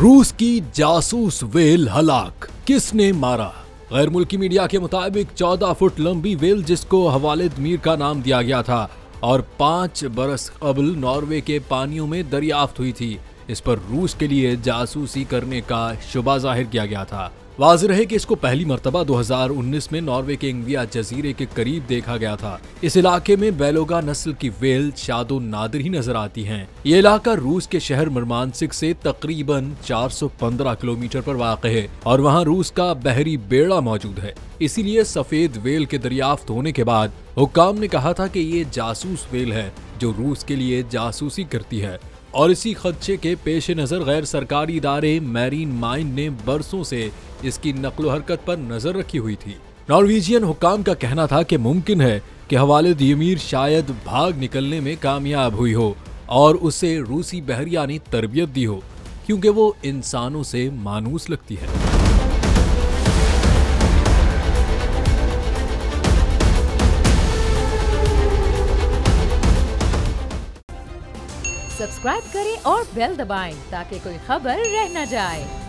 रूस की जासूस व्हेल हलाक, किसने मारा? गैर मुल्की मीडिया के मुताबिक 14 फुट लंबी व्हेल जिसको हवालिद मीर का नाम दिया गया था और 5 बरस कबल नॉर्वे के पानियों में दरियाफ्त हुई थी। इस पर रूस के लिए जासूसी करने का शुबा जाहिर किया गया था। वाज़ेह रहे कि इसको पहली मर्तबा 2019 में नॉर्वे के इंगिया जजीरे के करीब देखा गया था। इस इलाके में बेलोगा नस्ल की व्हेल शादो नादिर ही नजर आती हैं। ये इलाका रूस के शहर मुर्मांसिक से तकरीबन 415 किलोमीटर पर वाक़ है और वहाँ रूस का बहरी बेड़ा मौजूद है। इसीलिए सफेद व्हेल के दरियाफ्त होने के बाद हुक्काम ने कहा था कि ये जासूस व्हेल है जो रूस के लिए जासूसी करती है और इसी खदशे के पेश नज़र गैर सरकारी इदारे मैरीन माइंड ने बरसों से इसकी नकलो हरकत पर नजर रखी हुई थी। नॉर्वेजियन हुक्काम का कहना था कि मुमकिन है कि हवालिद यमीर शायद भाग निकलने में कामयाब हुई हो और उसे रूसी बहरिया ने तरबियत दी हो क्योंकि वो इंसानों से मानूस लगती है। सब्सक्राइब करें और बेल दबाएं ताकि कोई खबर रह न जाए।